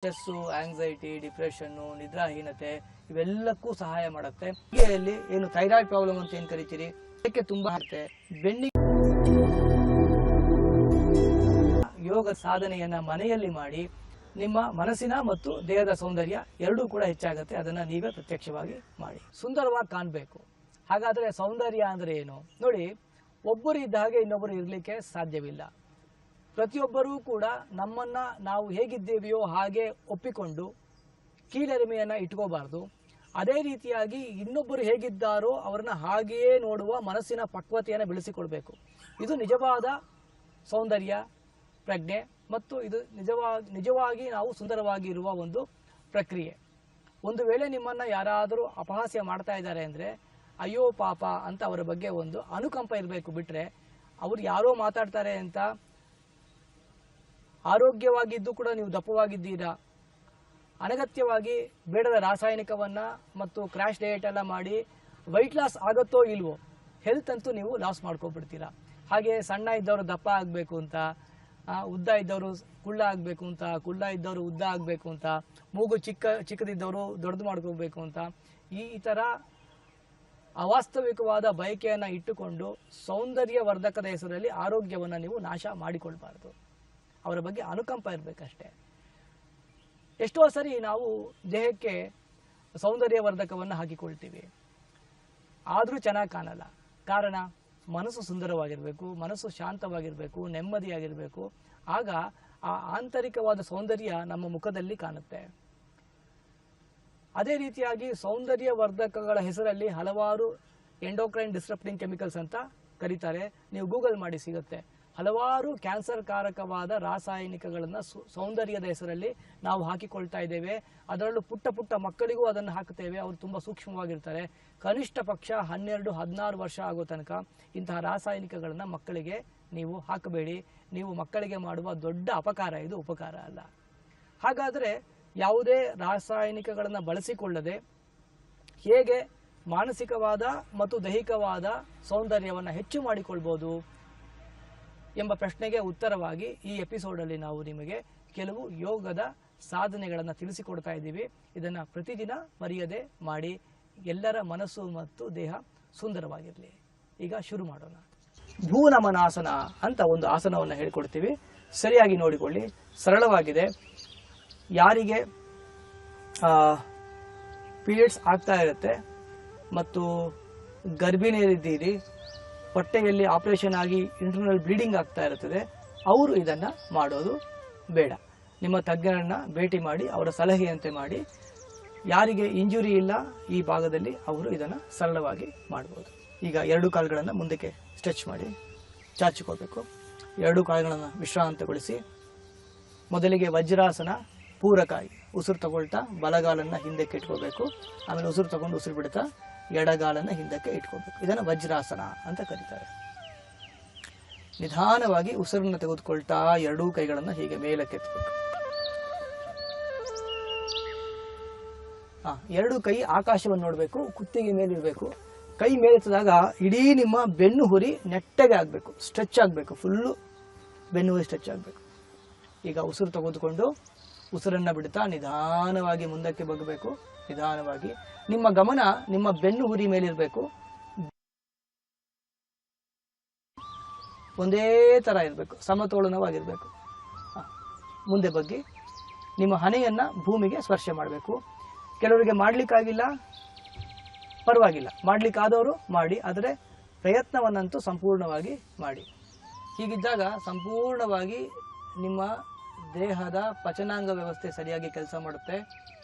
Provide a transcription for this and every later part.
Stress, anxiety, depression, ನಿದ್ರಾಹೀನತೆ ಇವೆಲ್ಲಕ್ಕೂ ಸಹಾಯ ಮಾಡುತ್ತೆ. ಹೀಗೆಯಲ್ಲಿ ಏನು ಥೈರಾಯ್ಡ್ ಪ್ರಾಬ್ಲಮ್ ಅಂತ ಏನು ಕರಿತೀರಿ ಅದಕ್ಕೆ ತುಂಬಾ ಆಗುತ್ತೆ. ಬೆನ್ನಿಗೆ ಯೋಗ ಸಾಧನೆಯನ್ನ ಮನೆಯಲ್ಲಿ ಮಾಡಿ ನಿಮ್ಮ ಮನಸ್ಸಿನ ಮತ್ತು ದೇಹದ ಸೌಂದರ್ಯ ಎರಡೂ ಕೂಡ ಹೆಚ್ಚಾಗುತ್ತೆ. ಅದನ್ನ ನೀವೇ ಪ್ರತ್ಯಕ್ಷವಾಗಿ ಮಾಡಿ ಸುಂದರವಾಗಿ ಕಾಣಬೇಕು. ಹಾಗಾದ್ರೆ ಸೌಂದರ್ಯ ಅಂದ್ರೆ ಏನು ನೋಡಿ, ಒಬ್ಬರು ಇದ್ದ ಹಾಗೆ ಇನ್ನೊಬ್ಬರು ಇರಲಿಕ್ಕೆ ಸಾಧ್ಯವಿಲ್ಲ. ಪ್ರತಿಯೊಬ್ಬರೂ ಕೂಡ ನಮ್ಮನ್ನ ನಾವು ಹೇಗಿದ್ದೇವೆಯೋ ಹಾಗೆ ಒಪ್ಪಿಕೊಂಡು ಕೀಳರಿಮೆಯನ್ನು ಇಟ್ಕೋಬಾರ್ದು. ಅದೇ ರೀತಿಯಾಗಿ ಇನ್ನೊಬ್ಬರು ಹೇಗಿದ್ದಾರೋ ಅವರನ್ನ ಹಾಗೆಯೇ ನೋಡುವ ಮನಸ್ಸಿನ ಪಕ್ವತೆಯನ್ನು ಬೆಳೆಸಿಕೊಳ್ಬೇಕು. ಇದು ನಿಜವಾದ ಸೌಂದರ್ಯ ಪ್ರಜ್ಞೆ ಮತ್ತು ಇದು ನಿಜವಾಗಿ ನಾವು ಸುಂದರವಾಗಿ ಇರುವ ಒಂದು ಪ್ರಕ್ರಿಯೆ. ಒಂದು ವೇಳೆ ನಿಮ್ಮನ್ನು ಯಾರಾದರೂ ಅಪಹಾಸ್ಯ ಮಾಡ್ತಾ ಇದ್ದಾರೆ ಅಂದರೆ ಅಯ್ಯೋ ಪಾಪ ಅಂತ ಅವರ ಬಗ್ಗೆ ಒಂದು ಅನುಕಂಪ ಇರಬೇಕು. ಬಿಟ್ಟರೆ ಅವರು ಯಾರೋ ಮಾತಾಡ್ತಾರೆ ಅಂತ ಆರೋಗ್ಯವಾಗಿದ್ದು ಕೂಡ ನೀವು ದಪ್ಪವಾಗಿದ್ದೀರಾ, ಅನಗತ್ಯವಾಗಿ ಬೇಡದ ರಾಸಾಯನಿಕವನ್ನು ಮತ್ತು ಕ್ರ್ಯಾಶ್ ಡಯಟ್ ಎಲ್ಲ ಮಾಡಿ ವೈಟ್ ಲಾಸ್ ಆಗುತ್ತೋ ಇಲ್ವೋ, ಹೆಲ್ತ್ ಅಂತೂ ನೀವು ಲಾಸ್ ಮಾಡ್ಕೊಬಿಡ್ತೀರಾ. ಹಾಗೆ ಸಣ್ಣ ಇದ್ದವರು ದಪ್ಪ ಆಗಬೇಕು ಅಂತ, ಉದ್ದ ಇದ್ದವರು ಕುಳ್ಳ ಆಗಬೇಕು ಅಂತ, ಕುಳ್ಳ ಇದ್ದವರು ಉದ್ದ ಆಗಬೇಕು ಅಂತ, ಮೂಗು ಚಿಕ್ಕದಿದ್ದವರು ದೊಡ್ಡದು ಮಾಡ್ಕೋಬೇಕು ಅಂತ ಈ ಥರ ಅವಾಸ್ತವಿಕವಾದ ಬಯಕೆಯನ್ನು ಇಟ್ಟುಕೊಂಡು ಸೌಂದರ್ಯವರ್ಧಕದ ಹೆಸರಲ್ಲಿ ಆರೋಗ್ಯವನ್ನು ನೀವು ನಾಶ ಮಾಡಿಕೊಳ್ಬಾರ್ದು. ಅವರ ಬಗ್ಗೆ ಅನುಕಂಪ ಇರಬೇಕಷ್ಟೇ. ಎಷ್ಟೋ ಸರಿ ನಾವು ದೇಹಕ್ಕೆ ಸೌಂದರ್ಯವರ್ಧಕವನ್ನು ಹಾಕಿಕೊಳ್ತೀವಿ, ಆದರೂ ಚೆನ್ನಾಗಿ ಕಾಣಲ್ಲ. ಕಾರಣ ಮನಸ್ಸು ಸುಂದರವಾಗಿರಬೇಕು, ಮನಸ್ಸು ಶಾಂತವಾಗಿರಬೇಕು, ನೆಮ್ಮದಿಯಾಗಿರಬೇಕು. ಆಗ ಆ ಆಂತರಿಕವಾದ ಸೌಂದರ್ಯ ನಮ್ಮ ಮುಖದಲ್ಲಿ ಕಾಣುತ್ತೆ. ಅದೇ ರೀತಿಯಾಗಿ ಸೌಂದರ್ಯವರ್ಧಕಗಳ ಹೆಸರಲ್ಲಿ ಹಲವಾರು ಎಂಡೋಕ್ರೈನ್ ಡಿಸ್ರಪ್ಟಿಂಗ್ ಕೆಮಿಕಲ್ಸ್ ಅಂತ ಕರೀತಾರೆ. ನೀವು ಗೂಗಲ್ ಮಾಡಿ ಸಿಗುತ್ತೆ. ಹಲವಾರು ಕ್ಯಾನ್ಸರ್ ಕಾರಕವಾದ ರಾಸಾಯನಿಕಗಳನ್ನು ಸೌಂದರ್ಯದ ಹೆಸರಲ್ಲಿ ನಾವು ಹಾಕಿಕೊಳ್ತಾ ಇದ್ದೇವೆ. ಅದರಲ್ಲೂ ಪುಟ್ಟ ಪುಟ್ಟ ಮಕ್ಕಳಿಗೂ ಅದನ್ನು ಹಾಕ್ತೇವೆ. ಅವರು ತುಂಬ ಸೂಕ್ಷ್ಮವಾಗಿರ್ತಾರೆ. ಕನಿಷ್ಠ ಪಕ್ಷ 12-16 ವರ್ಷ ಆಗೋ ತನಕ ಇಂತಹ ರಾಸಾಯನಿಕಗಳನ್ನು ಮಕ್ಕಳಿಗೆ ನೀವು ಹಾಕಬೇಡಿ. ನೀವು ಮಕ್ಕಳಿಗೆ ಮಾಡುವ ದೊಡ್ಡ ಅಪಕಾರ, ಇದು ಉಪಕಾರ ಅಲ್ಲ. ಹಾಗಾದರೆ ಯಾವುದೇ ರಾಸಾಯನಿಕಗಳನ್ನು ಬಳಸಿಕೊಳ್ಳದೆ ಹೇಗೆ ಮಾನಸಿಕವಾದ ಮತ್ತು ದೈಹಿಕವಾದ ಸೌಂದರ್ಯವನ್ನು ಹೆಚ್ಚು ಮಾಡಿಕೊಳ್ಬೋದು ಎಂಬ ಪ್ರಶ್ನೆಗೆ ಉತ್ತರವಾಗಿ ಈ ಎಪಿಸೋಡಲ್ಲಿ ನಾವು ನಿಮಗೆ ಕೆಲವು ಯೋಗದ ಸಾಧನೆಗಳನ್ನು ತಿಳಿಸಿಕೊಡ್ತಾ ಇದ್ದೀವಿ. ಇದನ್ನು ಪ್ರತಿದಿನ ಮರೆಯದೆ ಮಾಡಿ. ಎಲ್ಲರ ಮನಸ್ಸು ಮತ್ತು ದೇಹ ಸುಂದರವಾಗಿರಲಿ. ಈಗ ಶುರು ಮಾಡೋಣ. ಭೂನಮನಾಸನ ಅಂತ ಒಂದು ಆಸನವನ್ನು ಹೇಳಿಕೊಡ್ತೀವಿ. ಸರಿಯಾಗಿ ನೋಡಿಕೊಳ್ಳಿ, ಸರಳವಾಗಿದೆ. ಯಾರಿಗೆ ಪೀರಿಯಡ್ಸ್ ಆಗ್ತಾ ಇರುತ್ತೆ ಮತ್ತು ಗರ್ಭಿಣಿಯರಿದ್ದೀರಿ, ಹೊಟ್ಟೆಯಲ್ಲಿ ಆಪರೇಷನ್ ಆಗಿ ಇಂಟರ್ನಲ್ ಬ್ಲೀಡಿಂಗ್ ಆಗ್ತಾ ಇರುತ್ತದೆ, ಅವರು ಇದನ್ನು ಮಾಡೋದು ಬೇಡ. ನಿಮ್ಮ ತಜ್ಞರನ್ನು ಭೇಟಿ ಮಾಡಿ ಅವರ ಸಲಹೆಯಂತೆ ಮಾಡಿ. ಯಾರಿಗೆ ಇಂಜುರಿ ಇಲ್ಲ ಈ ಭಾಗದಲ್ಲಿ ಅವರು ಇದನ್ನು ಸರಳವಾಗಿ ಮಾಡ್ಬೋದು. ಈಗ 2 ಕಾಲುಗಳನ್ನು ಮುಂದಕ್ಕೆ ಸ್ಟ್ರೆಚ್ ಮಾಡಿ ಚಾಚಿಕೊಳ್ಬೇಕು. 2 ಕಾಲುಗಳನ್ನು ವಿಶ್ರಾಂತಗೊಳಿಸಿ. ಮೊದಲಿಗೆ ವಜ್ರಾಸನ ಪೂರಕಾಯಿ, ಉಸಿರು ತಗೊಳ್ತಾ ಬಲಗಾಲನ್ನು ಹಿಂದಕ್ಕೆ ಇಟ್ಕೋಬೇಕು. ಆಮೇಲೆ ಉಸಿರು ತಗೊಂಡು ಉಸಿರು ಬಿಡ್ತಾ ಎಡಗಾಲನ್ನು ಹಿಂದಕ್ಕೆ ಇಟ್ಕೋಬೇಕು. ಇದನ್ನು ವಜ್ರಾಸನ ಅಂತ ಕರೀತಾರೆ. ನಿಧಾನವಾಗಿ ಉಸಿರನ್ನು ತೆಗೆದುಕೊಳ್ತಾ 2 ಕೈಗಳನ್ನು ಹೀಗೆ ಮೇಲಕ್ಕೆ ಎತ್ತಬೇಕು. 2 ಕೈ ಆಕಾಶವನ್ನು ನೋಡಬೇಕು, ಕುತ್ತಿಗೆ ಮೇಲಿರಬೇಕು. ಕೈ ಮೇಲೆತ್ತಿದಾಗ ಇಡೀ ನಿಮ್ಮ ಬೆನ್ನು ಹುರಿ ನೆಟ್ಟಗೆ ಆಗಬೇಕು, ಸ್ಟ್ರೆಚ್ ಆಗಬೇಕು, ಫುಲ್ಲು ಬೆನ್ನು ಹುರಿ ಸ್ಟ್ರೆಚ್ ಆಗಬೇಕು. ಈಗ ಉಸಿರು ತೆಗೆದುಕೊಂಡು ಉಸಿರನ್ನು ಬಿಡ್ತಾ ನಿಧಾನವಾಗಿ ಮುಂದಕ್ಕೆ ಬಗ್ಗಬೇಕು. ನಿಧಾನವಾಗಿ ನಿಮ್ಮ ಗಮನ ನಿಮ್ಮ ಬೆನ್ನು ಹುರಿ ಮೇಲಿರಬೇಕು. ಒಂದೇ ಥರ ಇರಬೇಕು, ಸಮತೋಲನವಾಗಿರಬೇಕು. ಮುಂದೆ ಬಗ್ಗಿ ನಿಮ್ಮ ಹಣೆಯನ್ನು ಭೂಮಿಗೆ ಸ್ಪರ್ಶ ಮಾಡಬೇಕು. ಕೆಲವರಿಗೆ ಮಾಡಲಿಕ್ಕಾಗಿಲ್ಲ, ಪರವಾಗಿಲ್ಲ, ಮಾಡಲಿಕ್ಕಾದವರು ಮಾಡಿ, ಆದರೆ ಪ್ರಯತ್ನವನ್ನಂತೂ ಸಂಪೂರ್ಣವಾಗಿ ಮಾಡಿ. ಹೀಗಿದ್ದಾಗ ಸಂಪೂರ್ಣವಾಗಿ ನಿಮ್ಮ ದೇಹದ ಪಚನಾಂಗ ವ್ಯವಸ್ಥೆ ಸರಿಯಾಗಿ ಕೆಲಸ ಮಾಡುತ್ತೆ.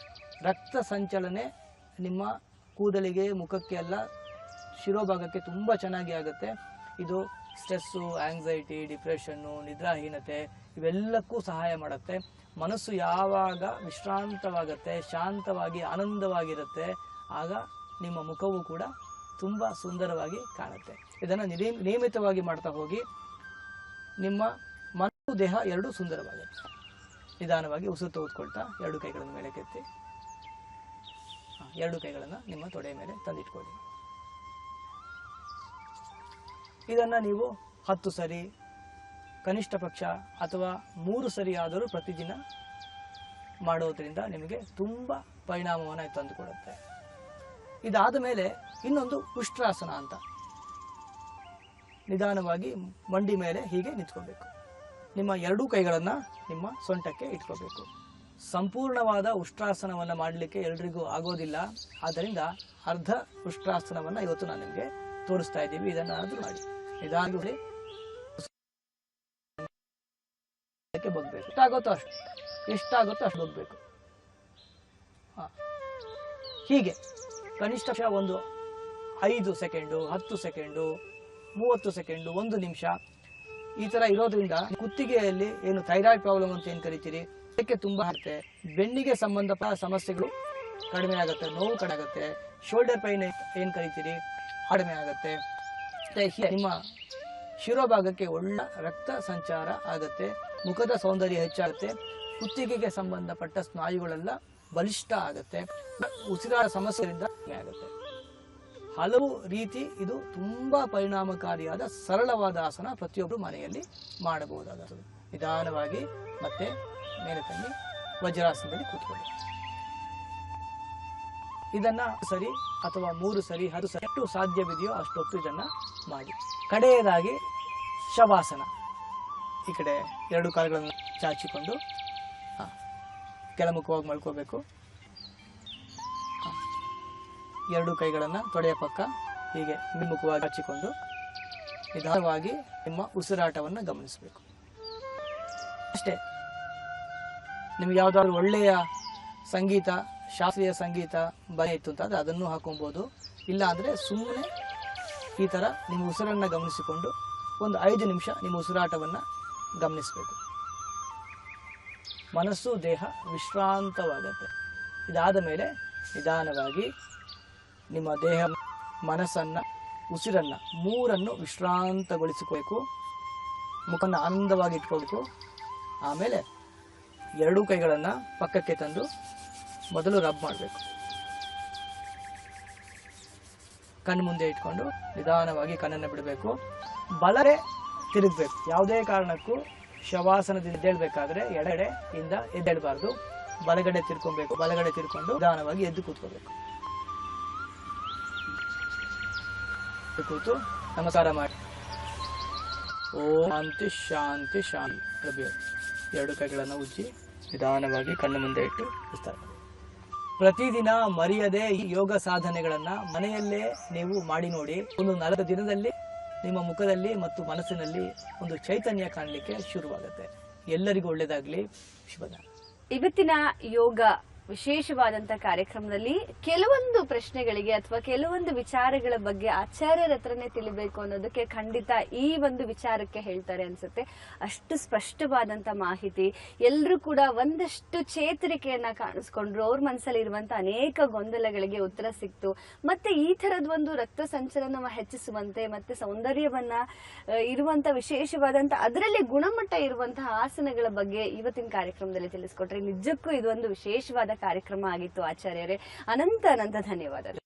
ರಕ್ತ ಸಂಚಲನೆ ನಿಮ್ಮ ಕೂದಲಿಗೆ, ಮುಖಕ್ಕೆ ಎಲ್ಲ ಶಿರೋಭಾಗಕ್ಕೆ ತುಂಬ ಚೆನ್ನಾಗಿ ಆಗುತ್ತೆ. ಇದು ಸ್ಟ್ರೆಸ್ಸು, ಆಂಗ್ಸೈಟಿ, ಡಿಪ್ರೆಷನ್ನು, ನಿದ್ರಾಹೀನತೆ ಇವೆಲ್ಲಕ್ಕೂ ಸಹಾಯ ಮಾಡುತ್ತೆ. ಮನಸ್ಸು ಯಾವಾಗ ವಿಶ್ರಾಂತವಾಗುತ್ತೆ, ಶಾಂತವಾಗಿ ಆನಂದವಾಗಿರುತ್ತೆ, ಆಗ ನಿಮ್ಮ ಮುಖವು ಕೂಡ ತುಂಬ ಸುಂದರವಾಗಿ ಕಾಣುತ್ತೆ. ಇದನ್ನು ನಿಯಮಿತವಾಗಿ ಮಾಡ್ತಾ ಹೋಗಿ ನಿಮ್ಮ ಮನಸ್ಸು ದೇಹ ಎರಡೂ ಸುಂದರವಾಗುತ್ತೆ. ನಿಧಾನವಾಗಿ ಉಸಿರು ತೆಗೆದುಕೊಳ್ತಾ 2 ಕೈಗಳನ್ನು ಮೇಲಕ್ಕೆತ್ತಿ 2 ಕೈಗಳನ್ನು ನಿಮ್ಮ ತೊಡೆಯ ಮೇಲೆ ತಂದಿಟ್ಕೊಳ್ಳಿ. ಇದನ್ನು ನೀವು 10 ಸರಿ, ಕನಿಷ್ಠ ಪಕ್ಷ ಅಥವಾ 3 ಸರಿ ಆದರೂ ಪ್ರತಿದಿನ ಮಾಡೋದ್ರಿಂದ ನಿಮಗೆ ತುಂಬ ಪರಿಣಾಮವನ್ನು ತಂದುಕೊಡುತ್ತೆ. ಇದಾದ ಮೇಲೆ ಇನ್ನೊಂದು ಉಷ್ಟ್ರಾಸನ ಅಂತ. ನಿಧಾನವಾಗಿ ಮಂಡಿ ಮೇಲೆ ಹೀಗೆ ನಿಂತ್ಕೋಬೇಕು. ನಿಮ್ಮ ಎರಡೂ ಕೈಗಳನ್ನು ನಿಮ್ಮ ಸೊಂಟಕ್ಕೆ ಇಟ್ಕೋಬೇಕು. ಸಂಪೂರ್ಣವಾದ ಉಷ್ಟ್ರಾಸನವನ್ನು ಮಾಡಲಿಕ್ಕೆ ಎಲ್ರಿಗೂ ಆಗೋದಿಲ್ಲ. ಆದ್ದರಿಂದ ಅರ್ಧ ಉಷ್ಟ್ರಾಸನವನ್ನು ಇವತ್ತು ನಾನು ನಿಮಗೆ ತೋರಿಸ್ತಾ ಇದ್ದೀವಿ. ಇದನ್ನು ಆದರೂ ಮಾಡಿ ನಿಧಾನವಾಗಿ ಬಗ್ಬೇಕು. ಎಷ್ಟಾಗುತ್ತೋ ಅಷ್ಟು ಬಗ್ಬೇಕು. ಹೀಗೆ ಕನಿಷ್ಠ ಒಂದು 5 ಸೆಕೆಂಡು, 10 ಸೆಕೆಂಡು, 30 ಸೆಕೆಂಡು, 1 ನಿಮಿಷ ಈ ತರ ಇರೋದ್ರಿಂದ ಕುತ್ತಿಗೆಯಲ್ಲಿ ಏನು ಥೈರಾಯ್ಡ್ ಪ್ರಾಬ್ಲಮ್ ಅಂತ ಏನು ಕರಿತೀರಿ ಅದಕ್ಕೆ ತುಂಬಾ ಆಗುತ್ತೆ. ಬೆನ್ನಿಗೆ ಸಂಬಂಧಪಟ್ಟ ಸಮಸ್ಯೆಗಳು ಕಡಿಮೆ ಆಗುತ್ತೆ, ನೋವು ಕಡಿಮೆ ಆಗುತ್ತೆ. ಶೋಲ್ಡರ್ ಪೈನ್ ಏನು ಕರಿತೀರಿ ಕಡಿಮೆ ಆಗುತ್ತೆ. ನಿಮ್ಮ ಶಿರೋಭಾಗಕ್ಕೆ ಒಳ್ಳೆ ರಕ್ತ ಸಂಚಾರ ಆಗುತ್ತೆ. ಮುಖದ ಸೌಂದರ್ಯ ಹೆಚ್ಚಾಗುತ್ತೆ. ಕುತ್ತಿಗೆಗೆ ಸಂಬಂಧಪಟ್ಟ ಸ್ನಾಯುಗಳೆಲ್ಲ ಬಲಿಷ್ಠ ಆಗುತ್ತೆ. ಉಸಿರಾಟ ಸಮಸ್ಯೆಯಿಂದ ಕಡಿಮೆ ಆಗುತ್ತೆ. ಹಲವು ರೀತಿ ಇದು ತುಂಬಾ ಪರಿಣಾಮಕಾರಿಯಾದ ಸರಳವಾದ ಆಸನ. ಪ್ರತಿಯೊಬ್ಬರು ಮನೆಯಲ್ಲಿ ಮಾಡಬಹುದಾದ. ನಿಧಾನವಾಗಿ ಮತ್ತೆ ಮೇಲೆ ತನ್ನಿ ವಜ್ರಾಸನದಲ್ಲಿ ಕೂತ್ಕೊಳ್ಳಿ. ಇದನ್ನ ಸರಿ ಅಥವಾ 3 ಸರಿ 10 ಸರಿ ಎಷ್ಟು ಸಾಧ್ಯವಿದೆಯೋ ಅಷ್ಟೊತ್ತು ಇದನ್ನ ಮಾಡಿ. ಕಡೆಯದಾಗಿ ಶವಾಸನ. ಈ ಕಡೆ 2 ಕಾಲುಗಳನ್ನು ಚಾಚಿಕೊಂಡು ಕೆಳಮುಖವಾಗಿ ಮಲ್ಕೋಬೇಕು. 2 ಕೈಗಳನ್ನು ತೊಡೆಯ ಪಕ್ಕ ಹೀಗೆ ಹಿಮ್ಮುಖವಾಗಿ ಹಚ್ಚಿಕೊಂಡು ನಿಧಾನವಾಗಿ ನಿಮ್ಮ ಉಸಿರಾಟವನ್ನು ಗಮನಿಸಬೇಕು. ಅಷ್ಟೇ. ನಿಮ್ಗೆ ಯಾವುದಾದ್ರು ಒಳ್ಳೆಯ ಸಂಗೀತ, ಶಾಸ್ತ್ರೀಯ ಸಂಗೀತ ಭಯ ಇತ್ತು ಅಂತಂದರೆ ಅದನ್ನು ಹಾಕೊಬೋದು. ಇಲ್ಲ ಅಂದರೆ ಸುಮ್ಮನೆ ಈ ಥರ ನಿಮ್ಮ ಉಸಿರನ್ನು ಗಮನಿಸಿಕೊಂಡು ಒಂದು 5 ನಿಮಿಷ ನಿಮ್ಮ ಉಸಿರಾಟವನ್ನು ಗಮನಿಸಬೇಕು. ಮನಸ್ಸು ದೇಹ ವಿಶ್ರಾಂತವಾಗುತ್ತೆ. ಇದಾದ ಮೇಲೆ ನಿಧಾನವಾಗಿ ನಿಮ್ಮ ದೇಹ, ಮನಸ್ಸನ್ನು, ಉಸಿರನ್ನು 3 ವಿಶ್ರಾಂತಗೊಳಿಸಿಕೊಬೇಕು. ಮುಖವನ್ನು ಆನಂದವಾಗಿ ಇಟ್ಕೊಳ್ಬೇಕು. ಆಮೇಲೆ 2 ಕೈಗಳನ್ನು ಪಕ್ಕಕ್ಕೆ ತಂದು ಮೊದಲು ರಬ್ ಮಾಡಬೇಕು. ಕಣ್ಣು ಮುಂದೆ ಇಟ್ಕೊಂಡು ನಿಧಾನವಾಗಿ ಕಣ್ಣನ್ನು ಬಿಡಬೇಕು. ಬಲರೆ ತಿರುಗಬೇಕು. ಯಾವುದೇ ಕಾರಣಕ್ಕೂ ಶವಾಸನದಿಂದ ಎದ್ದೇಳಬೇಕಾದ್ರೆ ಎಡಗಡೆಯಿಂದ ಎದ್ದೇಳಬಾರ್ದು. ಬಲಗಡೆ ತಿರ್ಕೊಬೇಕು. ಬಲಗಡೆ ತಿರ್ಕೊಂಡು ನಿಧಾನವಾಗಿ ಎದ್ದು ಕೂತ್ಕೋಬೇಕು. ಕೂತು ನಮಸ್ಕಾರ ಮಾಡಿ. ಓಂ ಶಾಂತಿ ಶಾಂತಿ ಶಾಂತಿ. 2 ಕೈಗಳನ್ನು ಉಜ್ಜಿ ನಿಧಾನವಾಗಿ ಕಣ್ಣು ಮುಂದೆ ಇಟ್ಟು ವಿಸ್ತಾರ ಮಾಡಿ. ಪ್ರತಿದಿನ ಮರೆಯದೆ ಈ ಯೋಗ ಸಾಧನೆಗಳನ್ನ ಮನೆಯಲ್ಲೇ ನೀವು ಮಾಡಿ ನೋಡಿ. ಒಂದು 4 ದಿನದಲ್ಲಿ ನಿಮ್ಮ ಮುಖದಲ್ಲಿ ಮತ್ತು ಮನಸ್ಸಿನಲ್ಲಿ ಒಂದು ಚೈತನ್ಯ ಕಾಣಲಿಕ್ಕೆ ಶುರುವಾಗುತ್ತೆ. ಎಲ್ಲರಿಗೂ ಒಳ್ಳೆಯದಾಗಲಿ. ಶುಭದ. ಇವತ್ತಿನ ಯೋಗ ವಿಶೇಷವಾದಂತ ಕಾರ್ಯಕ್ರಮದಲ್ಲಿ ಕೆಲವೊಂದು ಪ್ರಶ್ನೆಗಳಿಗೆ ಅಥವಾ ಕೆಲವೊಂದು ವಿಚಾರಗಳ ಬಗ್ಗೆ ಆಚಾರ್ಯರ ಹತ್ರನೇ ತಿಳಿಬೇಕು ಅನ್ನೋದಕ್ಕೆ ಖಂಡಿತ ಈ ಒಂದು ವಿಚಾರಕ್ಕೆ ಹೇಳ್ತಾರೆ ಅನ್ಸುತ್ತೆ. ಅಷ್ಟು ಸ್ಪಷ್ಟವಾದಂತ ಮಾಹಿತಿ. ಎಲ್ಲರೂ ಕೂಡ ಒಂದಷ್ಟು ಚೇತರಿಕೆಯನ್ನ ಕಾಣಿಸ್ಕೊಂಡ್ರು. ಅವ್ರ ಮನಸ್ಸಲ್ಲಿ ಇರುವಂತ ಅನೇಕ ಗೊಂದಲಗಳಿಗೆ ಉತ್ತರ ಸಿಕ್ತು. ಮತ್ತೆ ಈ ತರದ ಒಂದು ರಕ್ತ ಸಂಚಲನ ಹೆಚ್ಚಿಸುವಂತೆ ಮತ್ತೆ ಸೌಂದರ್ಯವನ್ನ ಇರುವಂತ ವಿಶೇಷವಾದಂತ ಅದರಲ್ಲಿ ಗುಣಮಟ್ಟ ಇರುವಂತಹ ಆಸನಗಳ ಬಗ್ಗೆ ಇವತ್ತಿನ ಕಾರ್ಯಕ್ರಮದಲ್ಲಿ ತಿಳಿಸ್ಕೊಟ್ರಿ. ನಿಜಕ್ಕೂ ಇದೊಂದು ವಿಶೇಷವಾದ ಕಾರ್ಯಕ್ರಮ ಆಗಿತ್ತು ಆಚಾರ್ಯರೇ. ಅನಂತ ಧನ್ಯವಾದಗಳು.